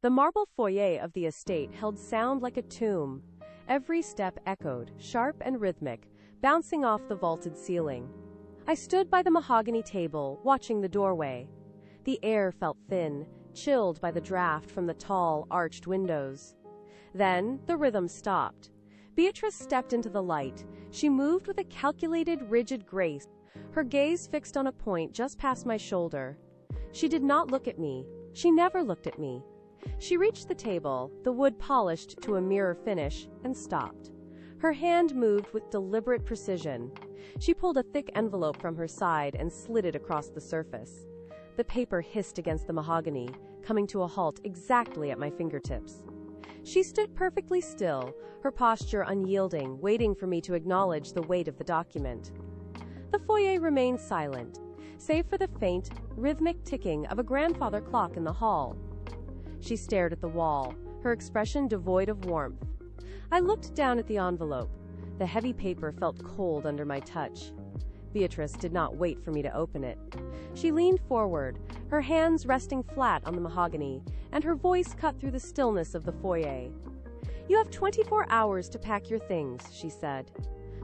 The marble foyer of the estate held sound like a tomb. Every step echoed, sharp and rhythmic, bouncing off the vaulted ceiling. I stood by the mahogany table, watching the doorway. The air felt thin, chilled by the draft from the tall, arched windows. Then, the rhythm stopped. Beatrice stepped into the light. She moved with a calculated, rigid grace, her gaze fixed on a point just past my shoulder. She did not look at me. She never looked at me. She reached the table, the wood polished to a mirror finish, and stopped. Her hand moved with deliberate precision. She pulled a thick envelope from her side and slid it across the surface. The paper hissed against the mahogany, coming to a halt exactly at my fingertips. She stood perfectly still, her posture unyielding, waiting for me to acknowledge the weight of the document. The foyer remained silent, save for the faint, rhythmic ticking of a grandfather clock in the hall. She stared at the wall, her expression devoid of warmth. I looked down at the envelope. The heavy paper felt cold under my touch. Beatrice did not wait for me to open it. She leaned forward, her hands resting flat on the mahogany, and her voice cut through the stillness of the foyer. "You have 24 hours to pack your things," she said.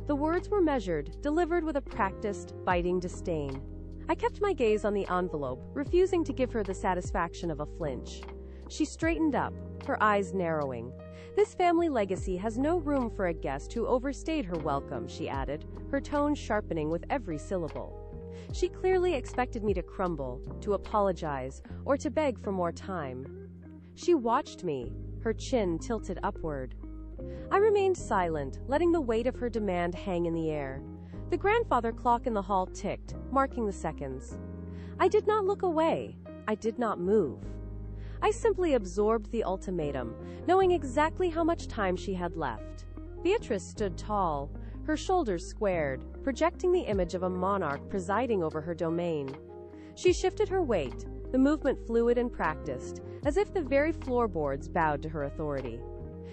The words were measured, delivered with a practiced, biting disdain. I kept my gaze on the envelope, refusing to give her the satisfaction of a flinch. She straightened up, her eyes narrowing. "This family legacy has no room for a guest who overstayed her welcome," she added, her tone sharpening with every syllable. She clearly expected me to crumble, to apologize, or to beg for more time. She watched me, her chin tilted upward. I remained silent, letting the weight of her demand hang in the air. The grandfather clock in the hall ticked, marking the seconds. I did not look away. I did not move. I simply absorbed the ultimatum, knowing exactly how much time she had left. Beatrice stood tall, her shoulders squared, projecting the image of a monarch presiding over her domain. She shifted her weight, the movement fluid and practiced, as if the very floorboards bowed to her authority.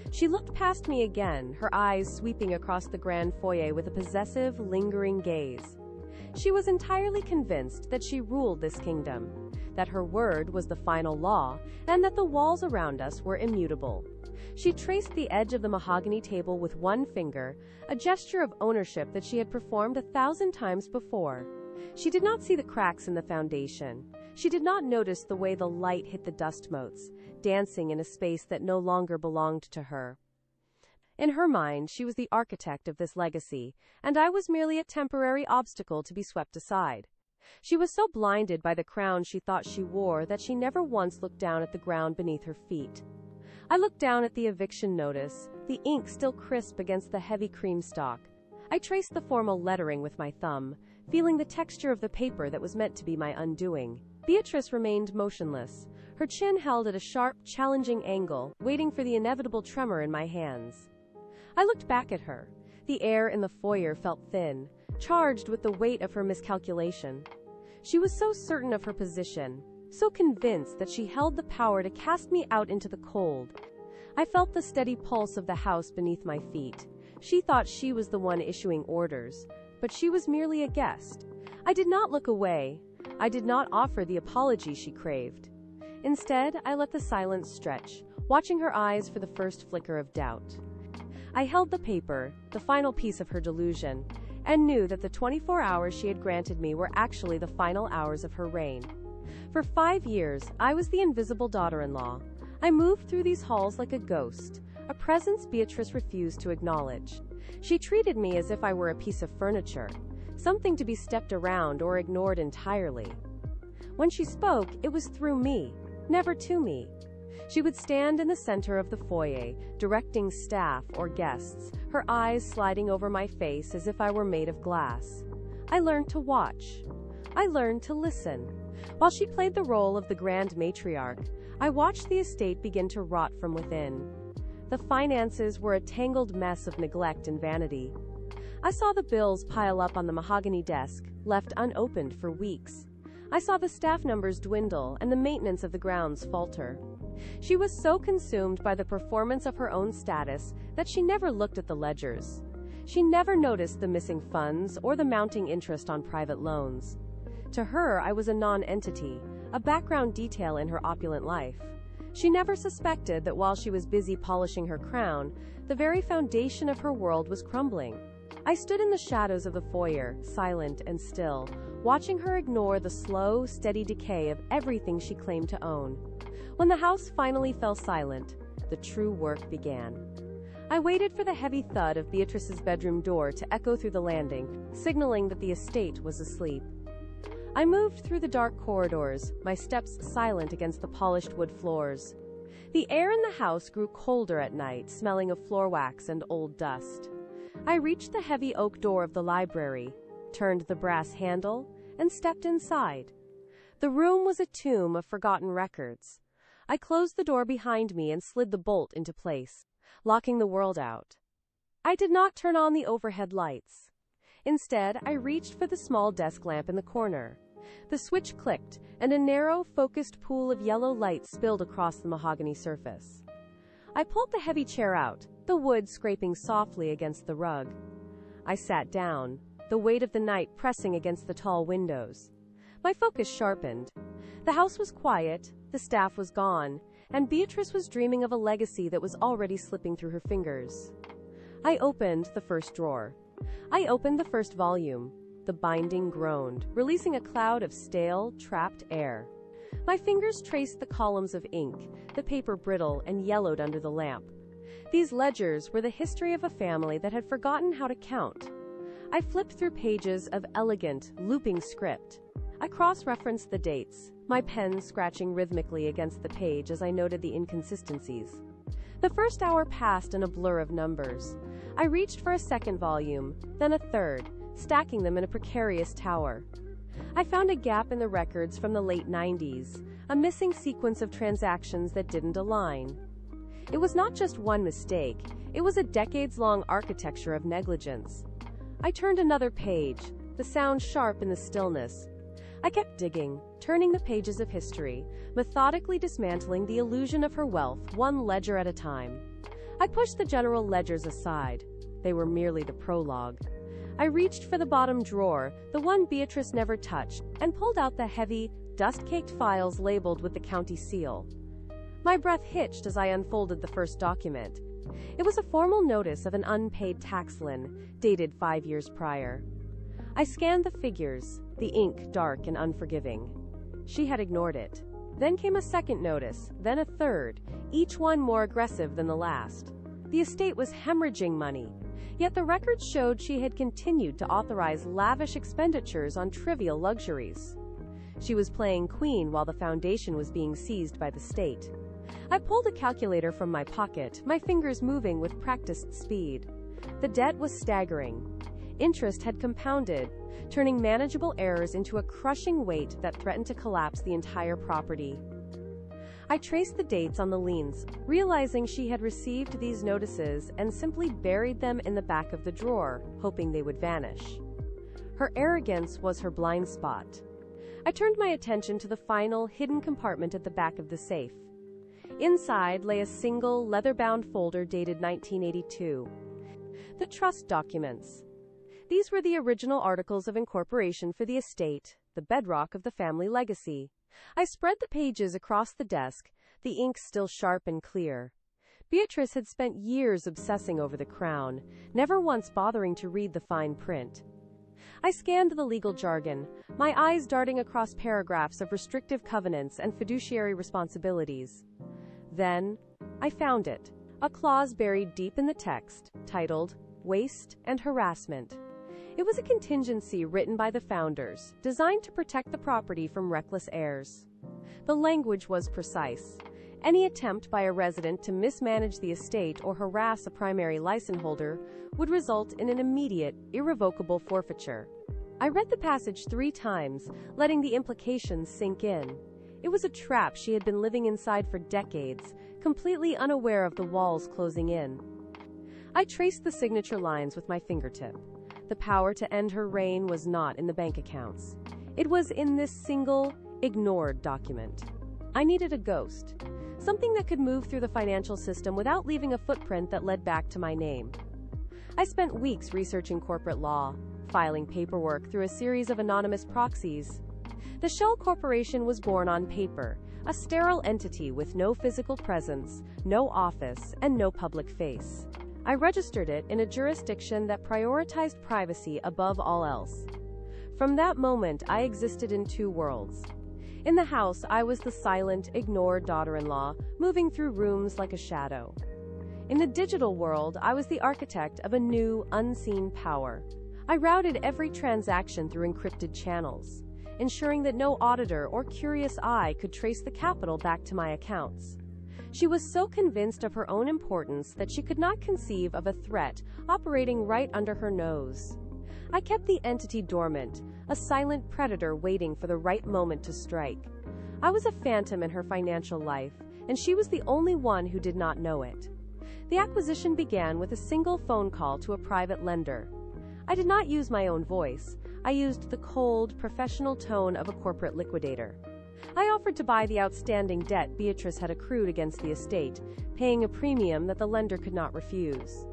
She looked past me again, her eyes sweeping across the grand foyer with a possessive, lingering gaze. She was entirely convinced that she ruled this kingdom, that her word was the final law, and that the walls around us were immutable. She traced the edge of the mahogany table with one finger, a gesture of ownership that she had performed 1,000 times before. She did not see the cracks in the foundation. She did not notice the way the light hit the dust motes, dancing in a space that no longer belonged to her. In her mind, she was the architect of this legacy, and I was merely a temporary obstacle to be swept aside. She was so blinded by the crown she thought she wore that she never once looked down at the ground beneath her feet. I looked down at the eviction notice, the ink still crisp against the heavy cream stalk. I traced the formal lettering with my thumb, feeling the texture of the paper that was meant to be my undoing. Beatrice remained motionless, her chin held at a sharp, challenging angle, waiting for the inevitable tremor in my hands. I looked back at her. The air in the foyer felt thin, charged with the weight of her miscalculation. She was so certain of her position, so convinced that she held the power to cast me out into the cold. I felt the steady pulse of the house beneath my feet. She thought she was the one issuing orders, but she was merely a guest. I did not look away. I did not offer the apology she craved. Instead, I let the silence stretch, watching her eyes for the first flicker of doubt. I held the paper, the final piece of her delusion, and knew that the 24 hours she had granted me were actually the final hours of her reign. For 5 years, I was the invisible daughter-in-law. I moved through these halls like a ghost, a presence Beatrice refused to acknowledge. She treated me as if I were a piece of furniture, something to be stepped around or ignored entirely. When she spoke, it was through me, never to me. She would stand in the center of the foyer, directing staff or guests, her eyes sliding over my face as if I were made of glass. I learned to watch. I learned to listen. While she played the role of the grand matriarch, I watched the estate begin to rot from within. The finances were a tangled mess of neglect and vanity. I saw the bills pile up on the mahogany desk, left unopened for weeks. I saw the staff numbers dwindle and the maintenance of the grounds falter. She was so consumed by the performance of her own status that she never looked at the ledgers. She never noticed the missing funds or the mounting interest on private loans. To her, I was a non-entity, a background detail in her opulent life. She never suspected that while she was busy polishing her crown, the very foundation of her world was crumbling. I stood in the shadows of the foyer, silent and still, watching her ignore the slow, steady decay of everything she claimed to own. When the house finally fell silent, the true work began. I waited for the heavy thud of Beatrice's bedroom door to echo through the landing, signaling that the estate was asleep. I moved through the dark corridors, my steps silent against the polished wood floors. The air in the house grew colder at night, smelling of floor wax and old dust. I reached the heavy oak door of the library, turned the brass handle, and stepped inside. The room was a tomb of forgotten records. I closed the door behind me and slid the bolt into place, locking the world out. I did not turn on the overhead lights. Instead, I reached for the small desk lamp in the corner. The switch clicked, and a narrow, focused pool of yellow light spilled across the mahogany surface. I pulled the heavy chair out, the wood scraping softly against the rug. I sat down, the weight of the night pressing against the tall windows. My focus sharpened. The house was quiet, the staff was gone, and Beatrice was dreaming of a legacy that was already slipping through her fingers. I opened the first drawer. I opened the first volume. The binding groaned, releasing a cloud of stale, trapped air. My fingers traced the columns of ink, the paper brittle and yellowed under the lamp. These ledgers were the history of a family that had forgotten how to count. I flipped through pages of elegant, looping script. I cross-referenced the dates, my pen scratching rhythmically against the page as I noted the inconsistencies. The first hour passed in a blur of numbers. I reached for a second volume, then a third, stacking them in a precarious tower. I found a gap in the records from the late 90s, a missing sequence of transactions that didn't align. It was not just one mistake, it was a decades-long architecture of negligence. I turned another page, the sound sharp in the stillness. I kept digging, turning the pages of history, methodically dismantling the illusion of her wealth, one ledger at a time. I pushed the general ledgers aside. They were merely the prologue. I reached for the bottom drawer, the one Beatrice never touched, and pulled out the heavy, dust-caked files labeled with the county seal. My breath hitched as I unfolded the first document. It was a formal notice of an unpaid tax lien, dated 5 years prior. I scanned the figures, the ink dark and unforgiving. She had ignored it. Then came a second notice, then a third, each one more aggressive than the last. The estate was hemorrhaging money, yet the records showed she had continued to authorize lavish expenditures on trivial luxuries. She was playing queen while the foundation was being seized by the state. I pulled a calculator from my pocket, my fingers moving with practiced speed. The debt was staggering. Interest had compounded, turning manageable errors into a crushing weight that threatened to collapse the entire property. I traced the dates on the liens, realizing she had received these notices and simply buried them in the back of the drawer, hoping they would vanish. Her arrogance was her blind spot. I turned my attention to the final, hidden compartment at the back of the safe. Inside lay a single, leather-bound folder dated 1982. The trust documents. These were the original articles of incorporation for the estate, the bedrock of the family legacy. I spread the pages across the desk, the ink still sharp and clear. Beatrice had spent years obsessing over the crown, never once bothering to read the fine print. I scanned the legal jargon, my eyes darting across paragraphs of restrictive covenants and fiduciary responsibilities. Then, I found it, a clause buried deep in the text, titled, Waste and Harassment. It was a contingency written by the founders, designed to protect the property from reckless heirs. The language was precise. Any attempt by a resident to mismanage the estate or harass a primary license holder would result in an immediate, irrevocable forfeiture. I read the passage 3 times, letting the implications sink in. It was a trap she had been living inside for decades, completely unaware of the walls closing in. I traced the signature lines with my fingertip. The power to end her reign was not in the bank accounts. It was in this single, ignored document. I needed a ghost, something that could move through the financial system without leaving a footprint that led back to my name. I spent weeks researching corporate law, filing paperwork through a series of anonymous proxies. The shell corporation was born on paper, a sterile entity with no physical presence, no office, and no public face. I registered it in a jurisdiction that prioritized privacy above all else. From that moment, I existed in two worlds. In the house, I was the silent, ignored daughter-in-law, moving through rooms like a shadow. In the digital world, I was the architect of a new, unseen power. I routed every transaction through encrypted channels, ensuring that no auditor or curious eye could trace the capital back to my accounts. She was so convinced of her own importance that she could not conceive of a threat operating right under her nose. I kept the entity dormant, a silent predator waiting for the right moment to strike. I was a phantom in her financial life, and she was the only one who did not know it. The acquisition began with a single phone call to a private lender. I did not use my own voice. I used the cold, professional tone of a corporate liquidator. I offered to buy the outstanding debt Beatrice had accrued against the estate, paying a premium that the lender could not refuse.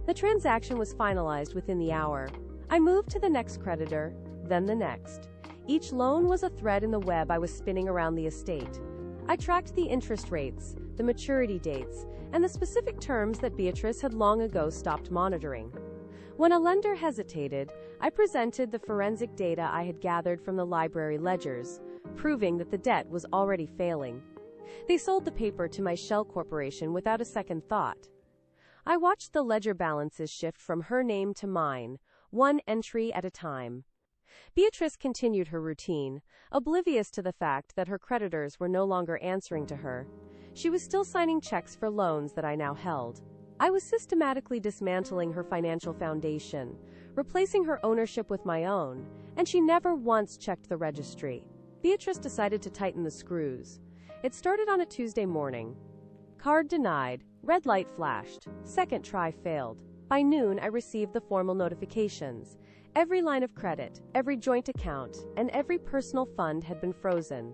The transaction was finalized within the hour. I moved to the next creditor, then the next. Each loan was a thread in the web I was spinning around the estate. I tracked the interest rates, the maturity dates, and the specific terms that Beatrice had long ago stopped monitoring. When a lender hesitated, I presented the forensic data I had gathered from the library ledgers, proving that the debt was already failing. They sold the paper to my shell corporation without a second thought. I watched the ledger balances shift from her name to mine, one entry at a time. Beatrice continued her routine, oblivious to the fact that her creditors were no longer answering to her. She was still signing checks for loans that I now held. I was systematically dismantling her financial foundation, replacing her ownership with my own, and she never once checked the registry. Beatrice decided to tighten the screws. It started on a Tuesday morning. Card denied, red light flashed, second try failed. By noon, I received the formal notifications. Every line of credit, every joint account, and every personal fund had been frozen.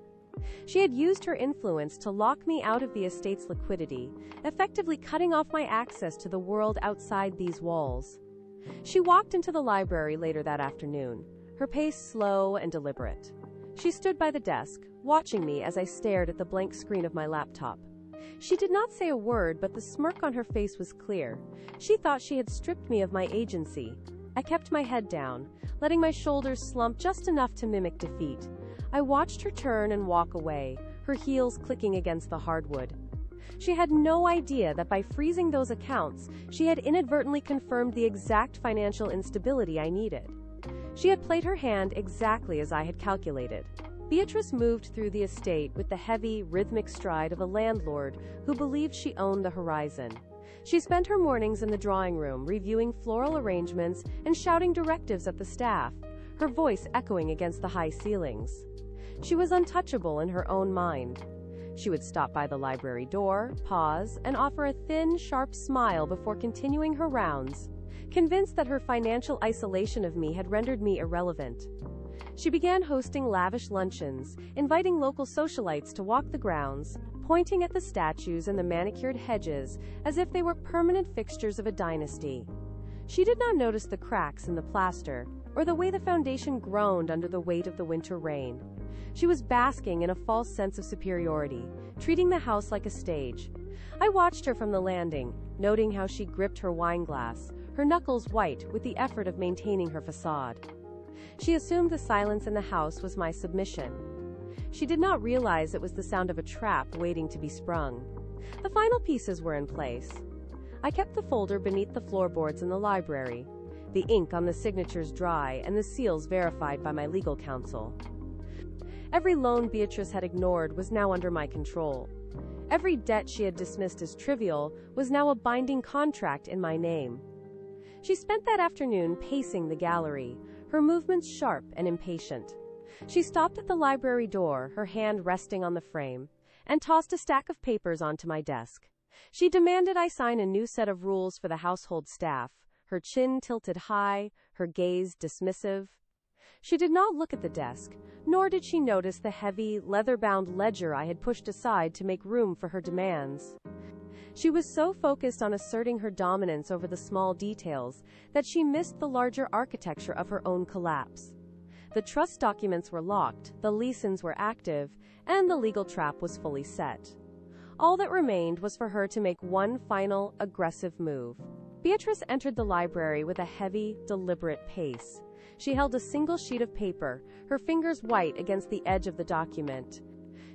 She had used her influence to lock me out of the estate's liquidity, effectively cutting off my access to the world outside these walls. She walked into the library later that afternoon, her pace slow and deliberate. She stood by the desk, watching me as I stared at the blank screen of my laptop. She did not say a word, but the smirk on her face was clear. She thought she had stripped me of my agency. I kept my head down, letting my shoulders slump just enough to mimic defeat. I watched her turn and walk away, her heels clicking against the hardwood. She had no idea that by freezing those accounts, she had inadvertently confirmed the exact financial instability I needed. She had played her hand exactly as I had calculated. Beatrice moved through the estate with the heavy, rhythmic stride of a landlord who believed she owned the horizon. She spent her mornings in the drawing room, reviewing floral arrangements and shouting directives at the staff, her voice echoing against the high ceilings. She was untouchable in her own mind. She would stop by the library door, pause, and offer a thin, sharp smile before continuing her rounds, convinced that her financial isolation of me had rendered me irrelevant. She began hosting lavish luncheons, inviting local socialites to walk the grounds, pointing at the statues and the manicured hedges as if they were permanent fixtures of a dynasty. She did not notice the cracks in the plaster, or the way the foundation groaned under the weight of the winter rain. She was basking in a false sense of superiority, treating the house like a stage. I watched her from the landing, noting how she gripped her wine glass, her knuckles white with the effort of maintaining her facade. She assumed the silence in the house was my submission. She did not realize it was the sound of a trap waiting to be sprung. The final pieces were in place. I kept the folder beneath the floorboards in the library, the ink on the signatures dry and the seals verified by my legal counsel. Every loan Beatrice had ignored was now under my control. Every debt she had dismissed as trivial was now a binding contract in my name. She spent that afternoon pacing the gallery, her movements sharp and impatient. She stopped at the library door, her hand resting on the frame, and tossed a stack of papers onto my desk. She demanded I sign a new set of rules for the household staff, her chin tilted high, her gaze dismissive. She did not look at the desk, nor did she notice the heavy, leather-bound ledger I had pushed aside to make room for her demands. She was so focused on asserting her dominance over the small details that she missed the larger architecture of her own collapse. The trust documents were locked, the licenses were active, and the legal trap was fully set. All that remained was for her to make one final, aggressive move. Beatrice entered the library with a heavy, deliberate pace. She held a single sheet of paper, her fingers white against the edge of the document.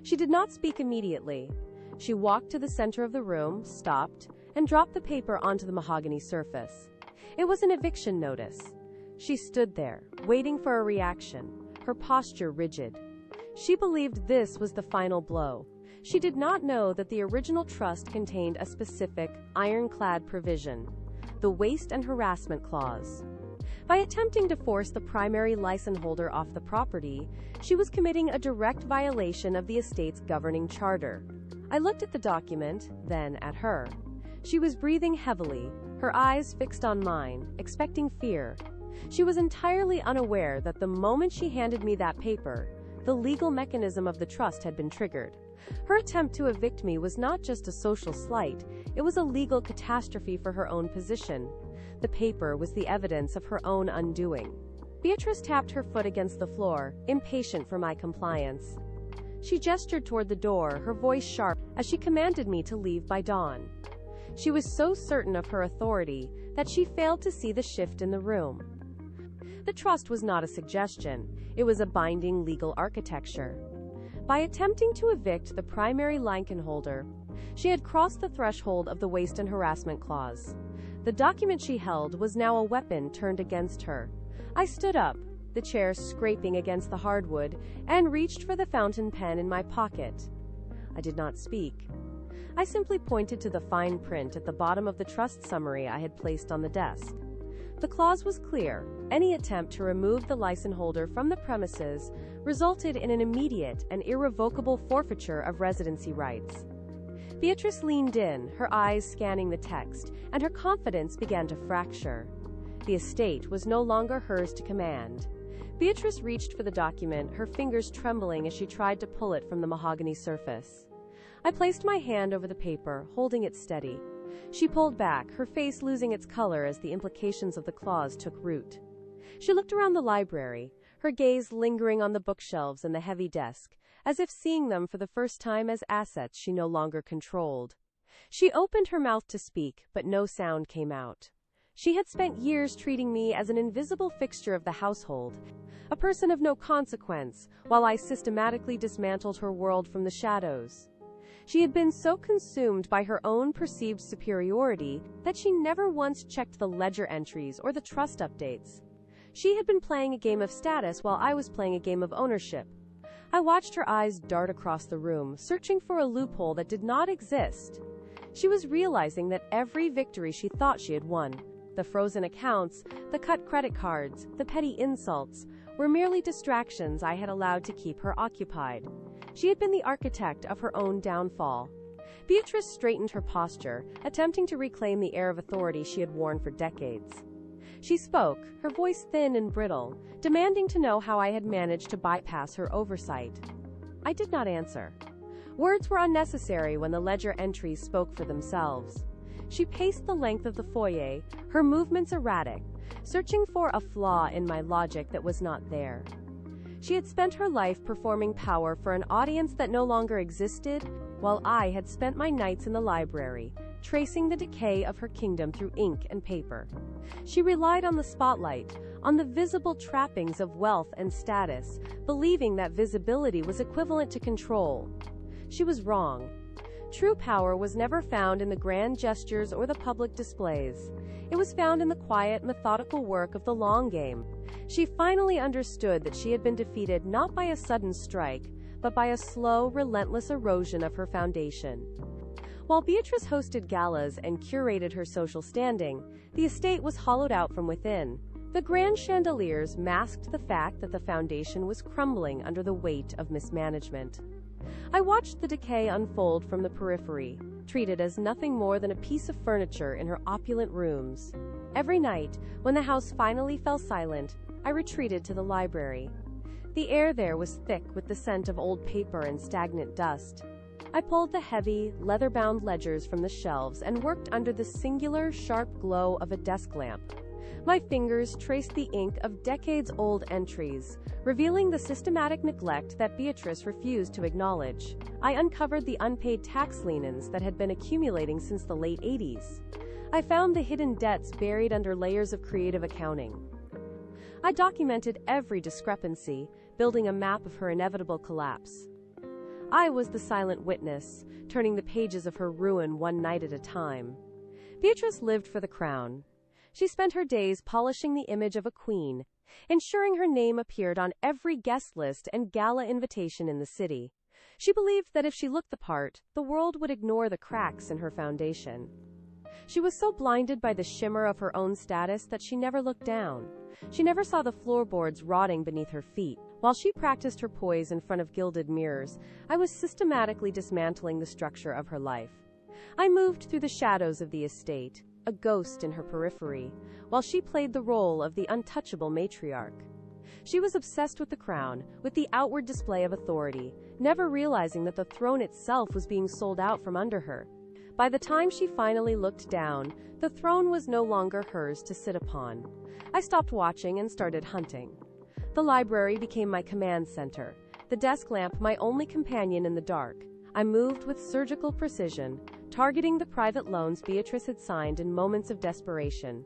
She did not speak immediately. She walked to the center of the room, stopped, and dropped the paper onto the mahogany surface. It was an eviction notice. She stood there, waiting for a reaction, her posture rigid. She believed this was the final blow. She did not know that the original trust contained a specific, ironclad provision, the waste and harassment clause. By attempting to force the primary license holder off the property, she was committing a direct violation of the estate's governing charter. I looked at the document, then at her. She was breathing heavily, her eyes fixed on mine, expecting fear. She was entirely unaware that the moment she handed me that paper, the legal mechanism of the trust had been triggered. Her attempt to evict me was not just a social slight, it was a legal catastrophe for her own position. The paper was the evidence of her own undoing. Beatrice tapped her foot against the floor, impatient for my compliance. She gestured toward the door, her voice sharp, as she commanded me to leave by dawn. She was so certain of her authority that she failed to see the shift in the room. The trust was not a suggestion, it was a binding legal architecture. By attempting to evict the primary license holder, she had crossed the threshold of the waste and harassment clause. The document she held was now a weapon turned against her. I stood up, the chair scraping against the hardwood, and reached for the fountain pen in my pocket. I did not speak. I simply pointed to the fine print at the bottom of the trust summary I had placed on the desk. The clause was clear. Any attempt to remove the license holder from the premises resulted in an immediate and irrevocable forfeiture of residency rights. Beatrice leaned in, her eyes scanning the text, and her confidence began to fracture. The estate was no longer hers to command. Beatrice reached for the document, her fingers trembling as she tried to pull it from the mahogany surface. I placed my hand over the paper, holding it steady. She pulled back, her face losing its color as the implications of the clause took root. She looked around the library, her gaze lingering on the bookshelves and the heavy desk, as if seeing them for the first time as assets she no longer controlled. She opened her mouth to speak, but no sound came out. She had spent years treating me as an invisible fixture of the household, a person of no consequence, while I systematically dismantled her world from the shadows. She had been so consumed by her own perceived superiority that she never once checked the ledger entries or the trust updates. She had been playing a game of status while I was playing a game of ownership. I watched her eyes dart across the room, searching for a loophole that did not exist. She was realizing that every victory she thought she had won, the frozen accounts, the cut credit cards, the petty insults, were merely distractions I had allowed to keep her occupied. She had been the architect of her own downfall. Beatrice straightened her posture, attempting to reclaim the air of authority she had worn for decades. She spoke, her voice thin and brittle, demanding to know how I had managed to bypass her oversight. I did not answer. Words were unnecessary when the ledger entries spoke for themselves. She paced the length of the foyer, her movements erratic, searching for a flaw in my logic that was not there. She had spent her life performing power for an audience that no longer existed, while I had spent my nights in the library, tracing the decay of her kingdom through ink and paper. She relied on the spotlight, on the visible trappings of wealth and status, believing that visibility was equivalent to control. She was wrong. True power was never found in the grand gestures or the public displays. It was found in the quiet, methodical work of the long game. She finally understood that she had been defeated not by a sudden strike, but by a slow, relentless erosion of her foundation. While Beatrice hosted galas and curated her social standing, the estate was hollowed out from within. The grand chandeliers masked the fact that the foundation was crumbling under the weight of mismanagement. I watched the decay unfold from the periphery, treated as nothing more than a piece of furniture in her opulent rooms. Every night, when the house finally fell silent, I retreated to the library. The air there was thick with the scent of old paper and stagnant dust. I pulled the heavy, leather-bound ledgers from the shelves and worked under the singular, sharp glow of a desk lamp. My fingers traced the ink of decades-old entries, revealing the systematic neglect that Beatrice refused to acknowledge. I uncovered the unpaid tax liens that had been accumulating since the late 80s. I found the hidden debts buried under layers of creative accounting. I documented every discrepancy, building a map of her inevitable collapse. I was the silent witness, turning the pages of her ruin one night at a time. Beatrice lived for the crown. She spent her days polishing the image of a queen, ensuring her name appeared on every guest list and gala invitation in the city. She believed that if she looked the part, the world would ignore the cracks in her foundation. She was so blinded by the shimmer of her own status that she never looked down. She never saw the floorboards rotting beneath her feet. While she practiced her poise in front of gilded mirrors, I was systematically dismantling the structure of her life. I moved through the shadows of the estate, a ghost in her periphery, while she played the role of the untouchable matriarch. She was obsessed with the crown, with the outward display of authority, never realizing that the throne itself was being sold out from under her. By the time she finally looked down, the throne was no longer hers to sit upon. I stopped watching and started hunting. The library became my command center, the desk lamp my only companion in the dark. I moved with surgical precision, targeting the private loans Beatrice had signed in moments of desperation.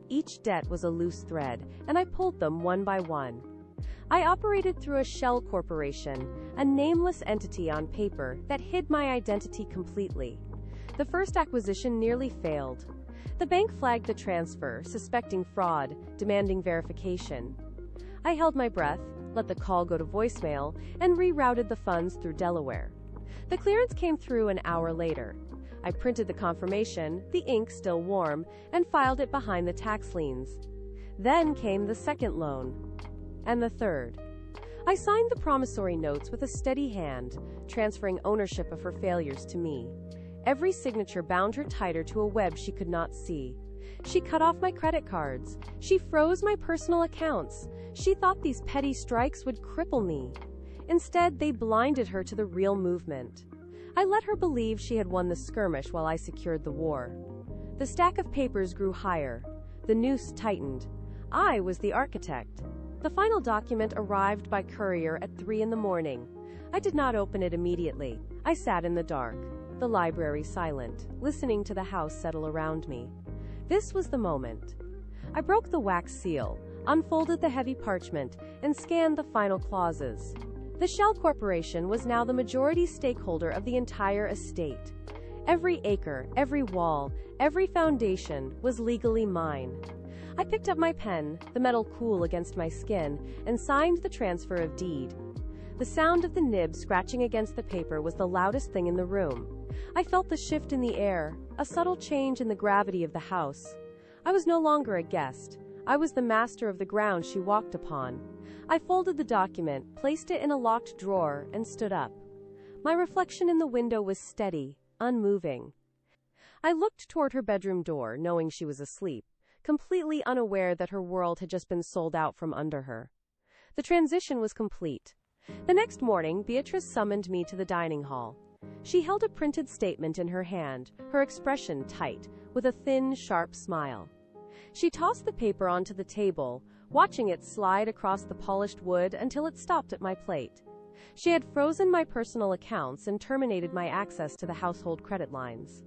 Each debt was a loose thread, and I pulled them one by one. I operated through a shell corporation, a nameless entity on paper that hid my identity completely. The first acquisition nearly failed. The bank flagged the transfer, suspecting fraud, demanding verification. I held my breath, let the call go to voicemail, and rerouted the funds through Delaware. The clearance came through an hour later. I printed the confirmation, the ink still warm, and filed it behind the tax liens. Then came the second loan. And the third. I signed the promissory notes with a steady hand, transferring ownership of her failures to me. Every signature bound her tighter to a web she could not see. She cut off my credit cards. She froze my personal accounts. She thought these petty strikes would cripple me. Instead, they blinded her to the real movement. I let her believe she had won the skirmish while I secured the war. The stack of papers grew higher. The noose tightened. I was the architect. The final document arrived by courier at 3 in the morning. I did not open it immediately. I sat in the dark, the library silent, listening to the house settle around me. This was the moment. I broke the wax seal, unfolded the heavy parchment, and scanned the final clauses. The Shell Corporation was now the majority stakeholder of the entire estate. Every acre, every wall, every foundation was legally mine. I picked up my pen, the metal cool against my skin, and signed the transfer of deed. The sound of the nib scratching against the paper was the loudest thing in the room. I felt the shift in the air, a subtle change in the gravity of the house. I was no longer a guest. I was the master of the ground she walked upon. I folded the document, placed it in a locked drawer, and stood up. My reflection in the window was steady, unmoving. I looked toward her bedroom door, knowing she was asleep, completely unaware that her world had just been sold out from under her. The transition was complete. The next morning, Beatrice summoned me to the dining hall. She held a printed statement in her hand, her expression tight, with a thin, sharp smile. She tossed the paper onto the table, watching it slide across the polished wood until it stopped at my plate. She had frozen my personal accounts and terminated my access to the household credit lines.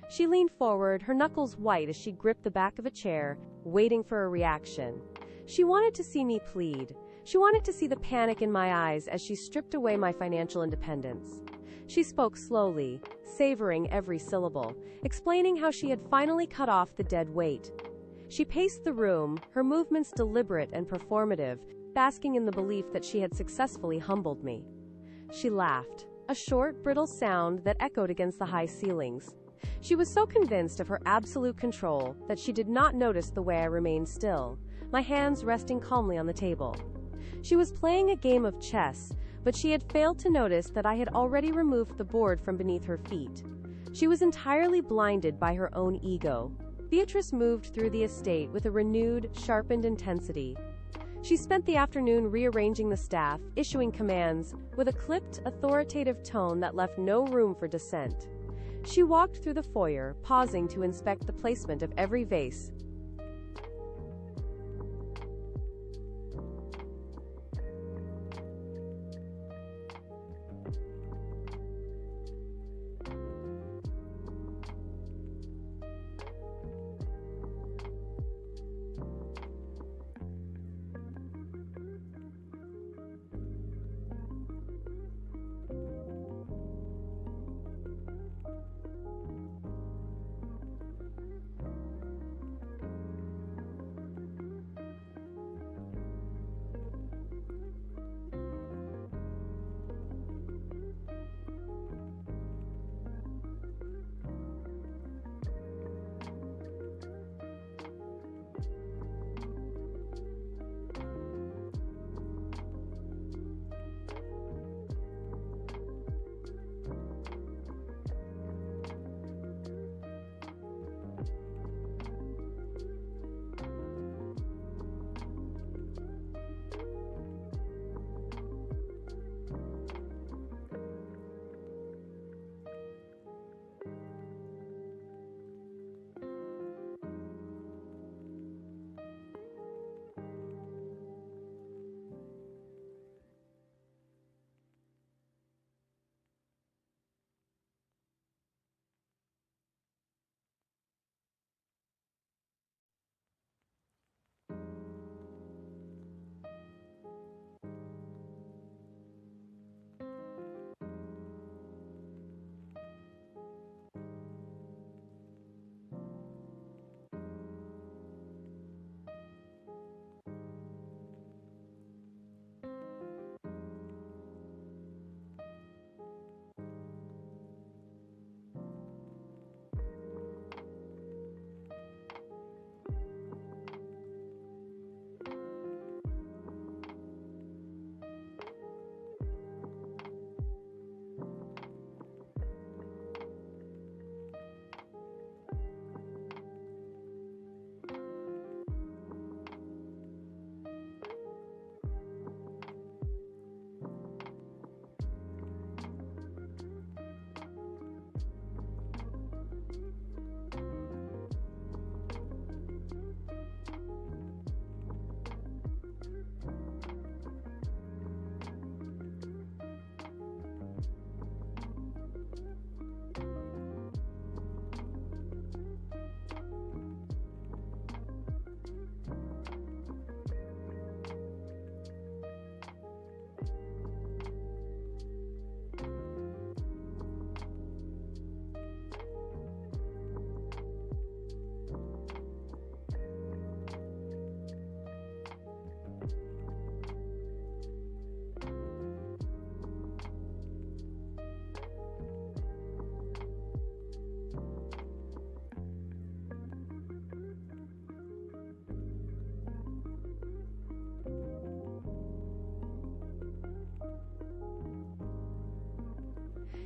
She leaned forward, her knuckles white as she gripped the back of a chair, waiting for a reaction. She wanted to see me plead. She wanted to see the panic in my eyes as she stripped away my financial independence. She spoke slowly, savoring every syllable, explaining how she had finally cut off the dead weight. She paced the room, her movements deliberate and performative, basking in the belief that she had successfully humbled me. She laughed, a short, brittle sound that echoed against the high ceilings. She was so convinced of her absolute control that she did not notice the way I remained still, my hands resting calmly on the table. She was playing a game of chess, but she had failed to notice that I had already removed the board from beneath her feet. She was entirely blinded by her own ego. Beatrice moved through the estate with a renewed, sharpened intensity. She spent the afternoon rearranging the staff, issuing commands, with a clipped, authoritative tone that left no room for dissent. She walked through the foyer, pausing to inspect the placement of every vase,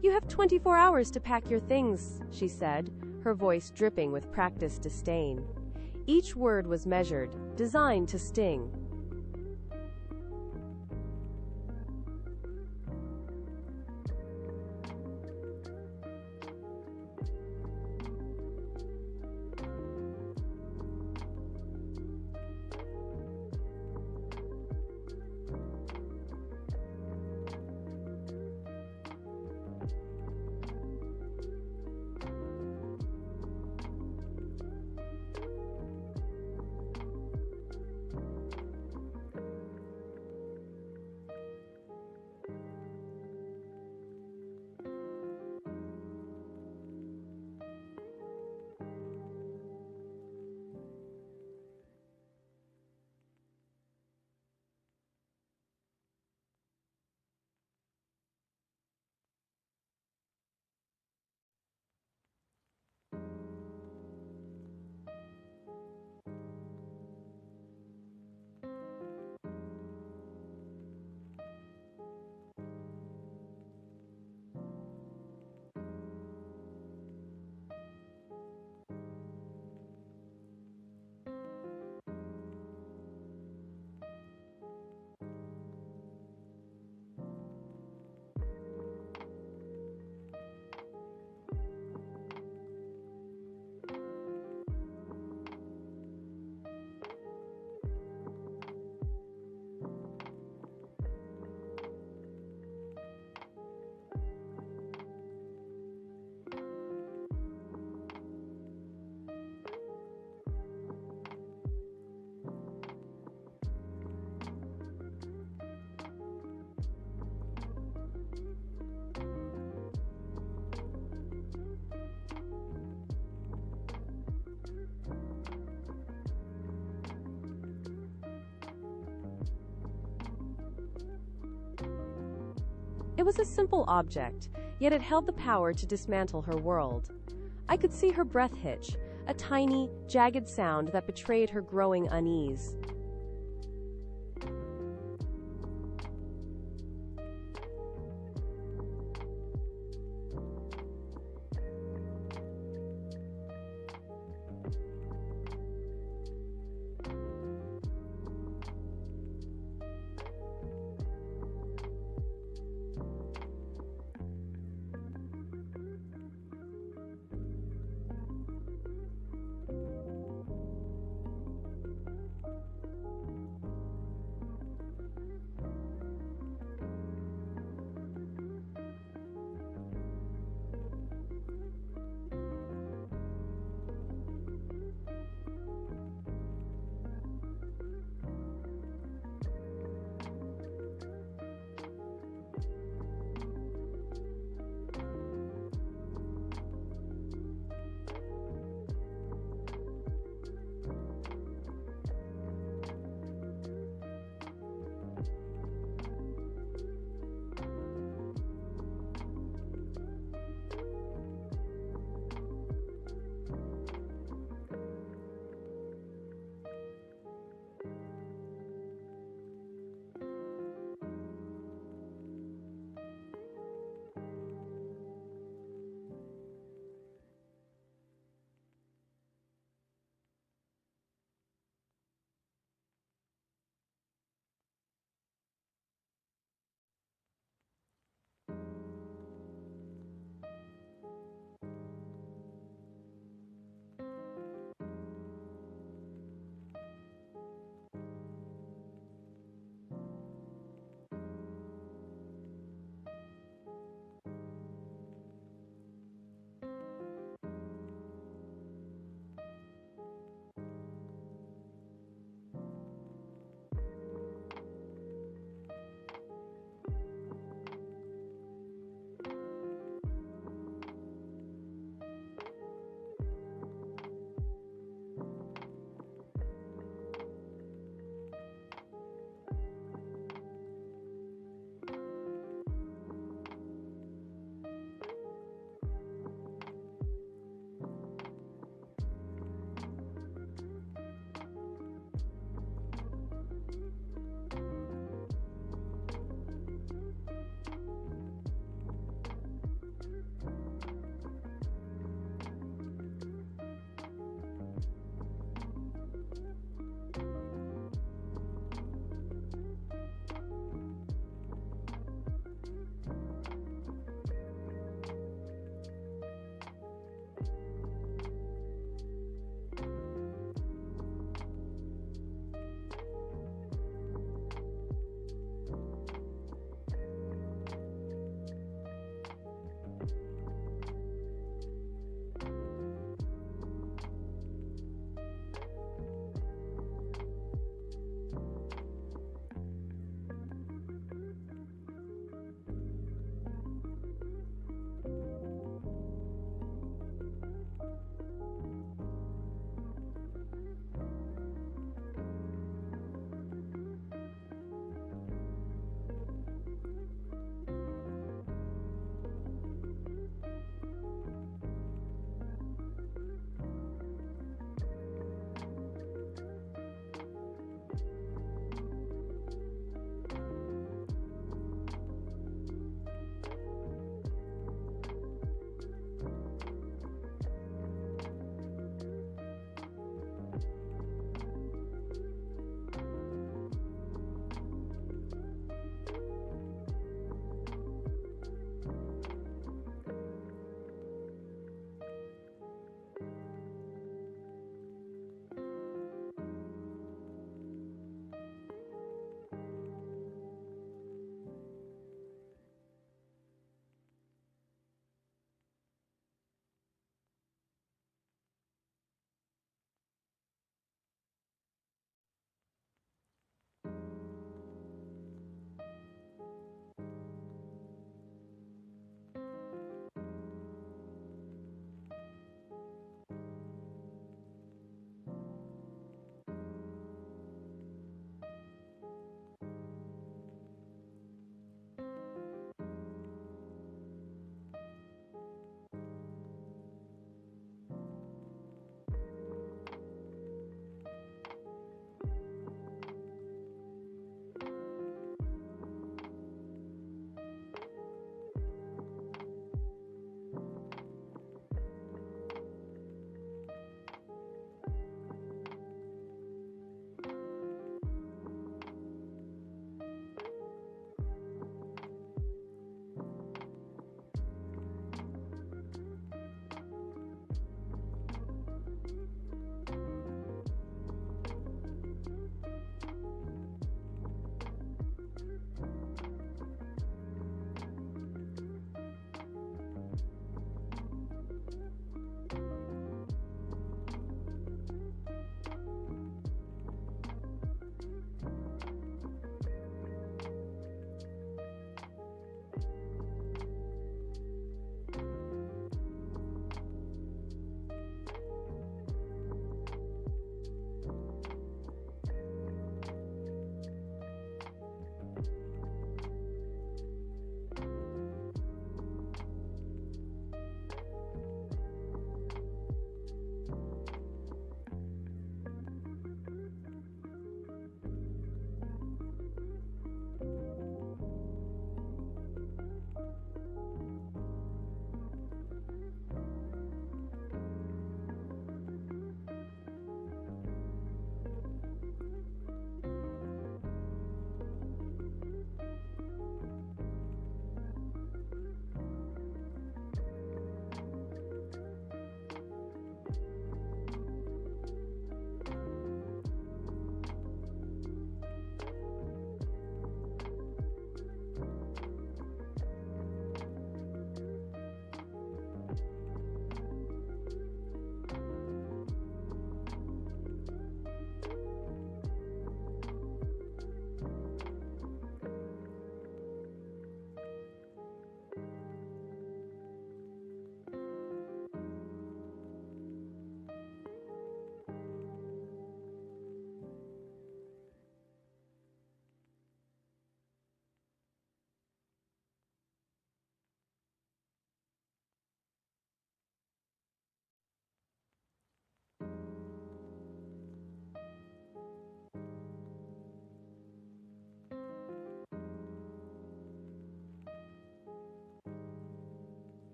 You have 24 hours to pack your things, she said, her voice dripping with practiced disdain. Each word was measured, designed to sting. It was a simple object, yet it held the power to dismantle her world. I could see her breath hitch, a tiny, jagged sound that betrayed her growing unease.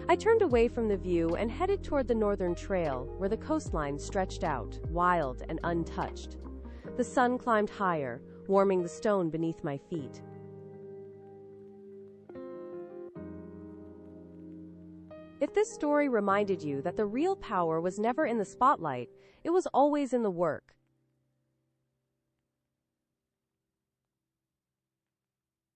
I turned away from the view and headed toward the northern trail, where the coastline stretched out, wild and untouched. The sun climbed higher, warming the stone beneath my feet. If this story reminded you that the real power was never in the spotlight, it was always in the work,